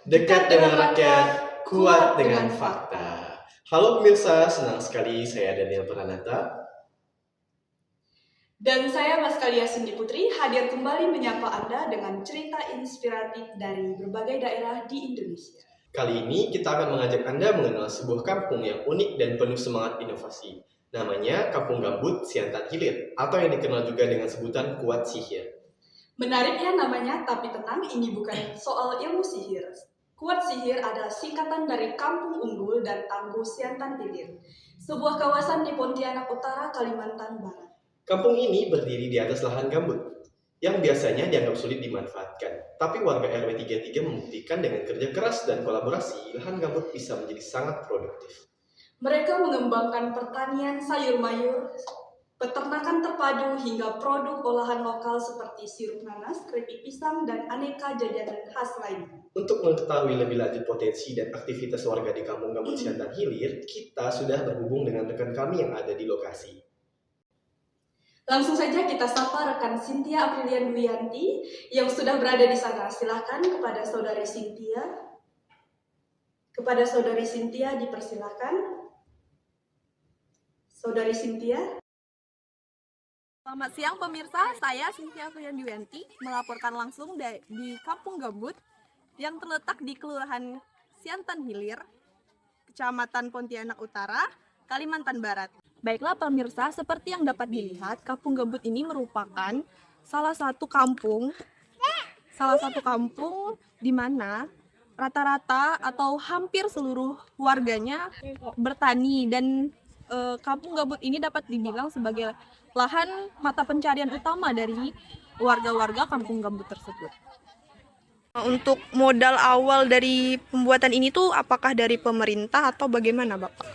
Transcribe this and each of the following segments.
Dekat dengan rakyat, kuat dengan fakta. Halo pemirsa, senang sekali saya Daniel Pranata. Dan saya Maskalia Cindy Putri hadir kembali menyapa Anda dengan cerita inspiratif dari berbagai daerah di Indonesia. Kali ini kita akan mengajak Anda mengenal sebuah kampung yang unik dan penuh semangat inovasi. Namanya Kampung Gambut Siantan Hilir, atau yang dikenal juga dengan sebutan Kuat Sihir. Menarik ya namanya, tapi tenang, ini bukan soal ilmu sihir. Kuat Sihir adalah singkatan dari Kampung Unggul dan Tangguh Siantan Hilir, sebuah kawasan di Pontianak Utara, Kalimantan Barat. Kampung ini berdiri di atas lahan gambut, yang biasanya dianggap sulit dimanfaatkan. Tapi warga RW 33 membuktikan dengan kerja keras dan kolaborasi, lahan gambut bisa menjadi sangat produktif. Mereka mengembangkan pertanian sayur mayur, peternakan terpadu hingga produk olahan lokal seperti sirup nanas, keripik pisang, dan aneka jajanan khas lainnya. Untuk mengetahui lebih lanjut potensi dan aktivitas warga di Kampung Gambut Siantan Hilir, kita sudah berhubung dengan rekan kami yang ada di lokasi. Langsung saja kita sapa rekan Cynthia Aprilian Duyanti yang sudah berada di sana. Silakan kepada saudari Cynthia. Kepada saudari Cynthia dipersilakan. Saudari Cynthia. Selamat siang pemirsa, saya Cynthia Aprilian Duyanti melaporkan langsung di Kampung Gambut yang terletak di Kelurahan Siantan Hilir, Kecamatan Pontianak Utara, Kalimantan Barat. Baiklah pemirsa, seperti yang dapat dilihat, Kampung Gambut ini merupakan salah satu kampung di mana rata-rata atau hampir seluruh warganya bertani, dan Kampung Gambut ini dapat dibilang sebagai lahan mata pencarian utama dari warga-warga Kampung Gambut tersebut. Untuk modal awal dari pembuatan ini tuh apakah dari pemerintah atau bagaimana, Bapak?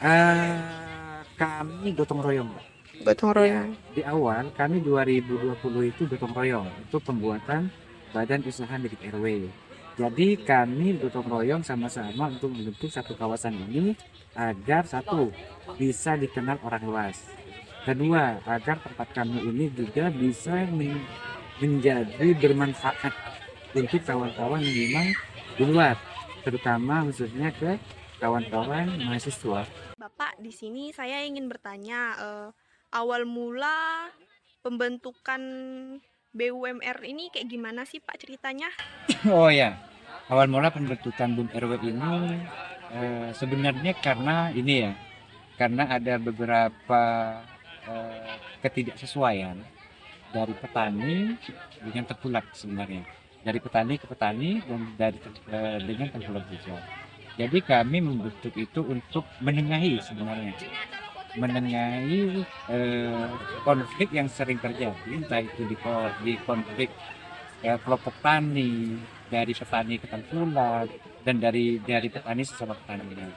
Kami gotong royong, Mbak. Gotong royong. Di awal kami 2020 itu gotong royong untuk pembuatan badan usaha milik RW. Jadi kami gotong royong sama-sama untuk membentuk satu kawasan ini agar satu, bisa dikenal orang luas. Kedua, agar tempat kami ini juga bisa menjadi bermanfaat untuk kawan-kawan yang memang di luar, terutama khususnya ke kawan-kawan mahasiswa. Bapak, di sini saya ingin bertanya, awal mula pembentukan BUMR ini kayak gimana sih Pak ceritanya? Oh ya, awal mula pembentukan BUM RW ini sebenarnya karena ada beberapa ketidaksesuaian dari petani dengan tengkulak sebenarnya. Dari petani ke petani dan dengan tengkulak juga. Jadi kami membentuk itu untuk menengahi konflik yang sering terjadi, entah itu di konflik kelompok tani, dari petani ke tengkulak, dan dari petani sesama petani.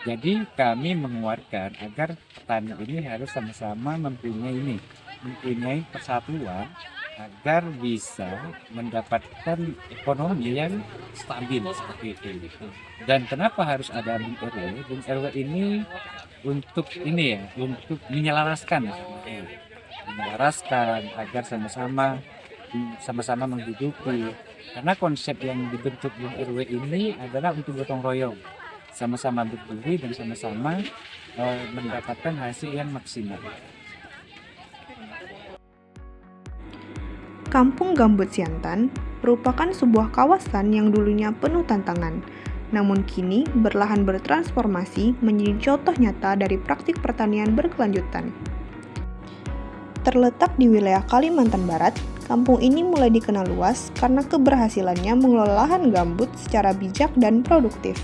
Jadi kami menguatkan agar petani ini harus sama-sama mempunyai persatuan agar bisa mendapatkan ekonomi yang stabil seperti itu. Dan kenapa harus ada BUM RW? BUM RW ini untuk menyelaraskan agar sama-sama menghidupi. Karena konsep yang dibentuk BUM RW ini adalah untuk gotong royong, sama-sama berdiri dan sama-sama mendapatkan hasil yang maksimal. Kampung Gambut Siantan merupakan sebuah kawasan yang dulunya penuh tantangan, namun kini berlahan bertransformasi menjadi contoh nyata dari praktik pertanian berkelanjutan. Terletak di wilayah Kalimantan Barat, kampung ini mulai dikenal luas karena keberhasilannya mengelola lahan gambut secara bijak dan produktif.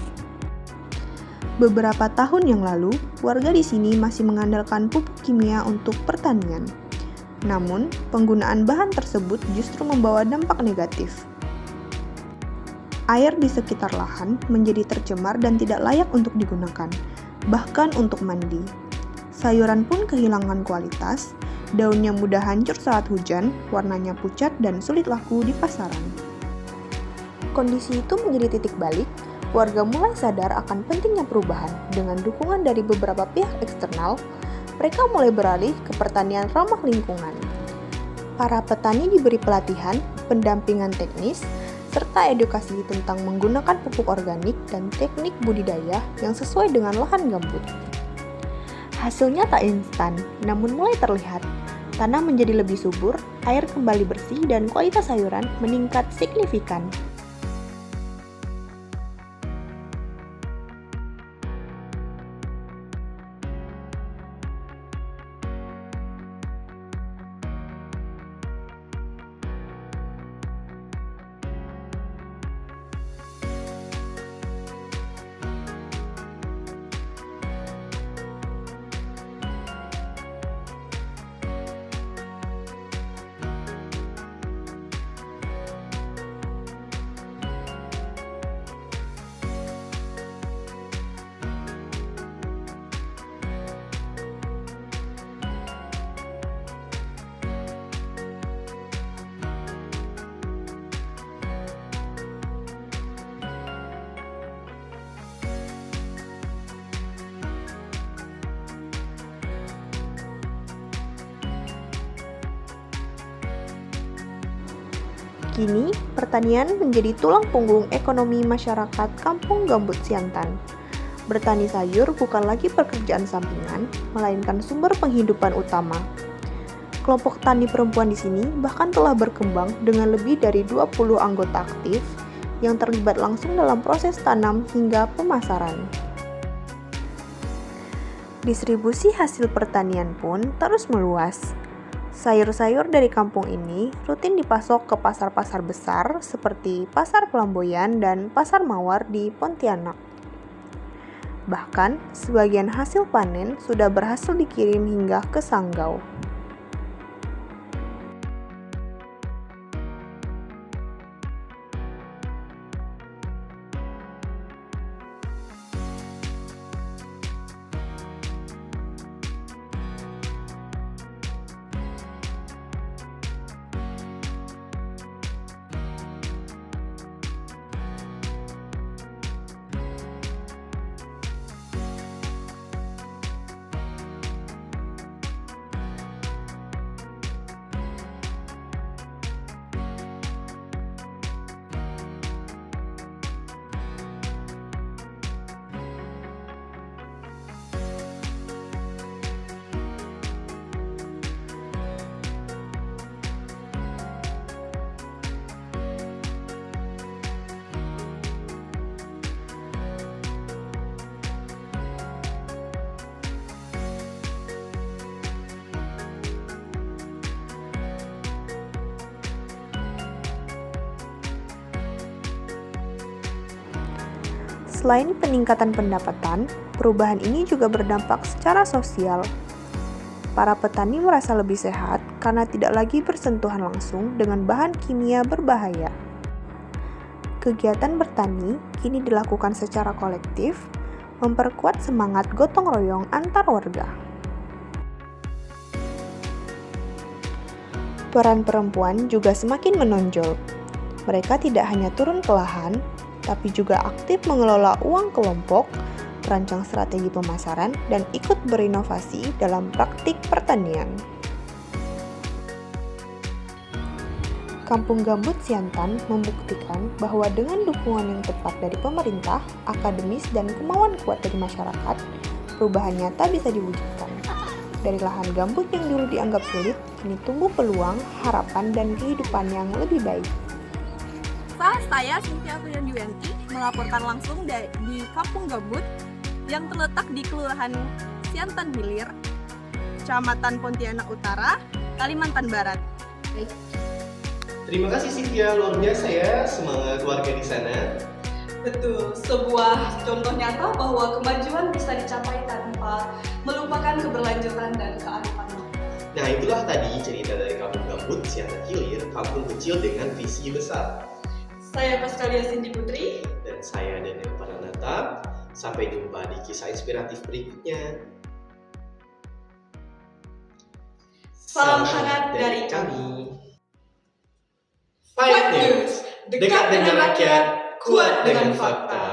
Beberapa tahun yang lalu, warga di sini masih mengandalkan pupuk kimia untuk pertanian. Namun, penggunaan bahan tersebut justru membawa dampak negatif. Air di sekitar lahan menjadi tercemar dan tidak layak untuk digunakan, bahkan untuk mandi. Sayuran pun kehilangan kualitas, daunnya mudah hancur saat hujan, warnanya pucat dan sulit laku di pasaran. Kondisi itu menjadi titik balik, warga mulai sadar akan pentingnya perubahan. Dengan dukungan dari beberapa pihak eksternal, mereka mulai beralih ke pertanian ramah lingkungan. Para petani diberi pelatihan, pendampingan teknis, serta edukasi tentang menggunakan pupuk organik dan teknik budidaya yang sesuai dengan lahan gambut. Hasilnya tak instan, namun mulai terlihat. Tanah menjadi lebih subur, air kembali bersih, dan kualitas sayuran meningkat signifikan. Kini, pertanian menjadi tulang punggung ekonomi masyarakat Kampung Gambut Siantan. Bertani sayur bukan lagi pekerjaan sampingan, melainkan sumber penghidupan utama. Kelompok tani perempuan di sini bahkan telah berkembang dengan lebih dari 20 anggota aktif yang terlibat langsung dalam proses tanam hingga pemasaran. Distribusi hasil pertanian pun terus meluas. Sayur-sayur dari kampung ini rutin dipasok ke pasar-pasar besar seperti Pasar Pelamboyan dan Pasar Mawar di Pontianak. Bahkan, sebagian hasil panen sudah berhasil dikirim hingga ke Sanggau. Selain peningkatan pendapatan, perubahan ini juga berdampak secara sosial. Para petani merasa lebih sehat karena tidak lagi bersentuhan langsung dengan bahan kimia berbahaya. Kegiatan bertani kini dilakukan secara kolektif, memperkuat semangat gotong royong antar warga. Peran perempuan juga semakin menonjol. Mereka tidak hanya turun ke lahan, tapi juga aktif mengelola uang kelompok, merancang strategi pemasaran, dan ikut berinovasi dalam praktik pertanian. Kampung Gambut Siantan membuktikan bahwa dengan dukungan yang tepat dari pemerintah, akademis, dan kemauan kuat dari masyarakat, perubahan nyata bisa diwujudkan. Dari lahan gambut yang dulu dianggap sulit, kini tumbuh peluang, harapan, dan kehidupan yang lebih baik. Saya Cynthia Duyanti melaporkan langsung di Kampung Gambut yang terletak di Kelurahan Siantan Hilir, Kecamatan Pontianak Utara, Kalimantan Barat. Terima kasih Cynthia, luar biasa ya semangat warga di sana. Betul, sebuah contoh nyata bahwa kemajuan bisa dicapai tanpa melupakan keberlanjutan dan kearifan lokal. Nah, itulah tadi cerita dari Kampung Gambut Siantan Hilir, kampung kecil dengan visi besar. Saya Pascalia Cindy Putri. Dan saya Daniel Paranata. Sampai jumpa di kisah inspiratif berikutnya. Salam hangat dari kami. Fight News, dekat dengan rakyat, kuat dengan fakta.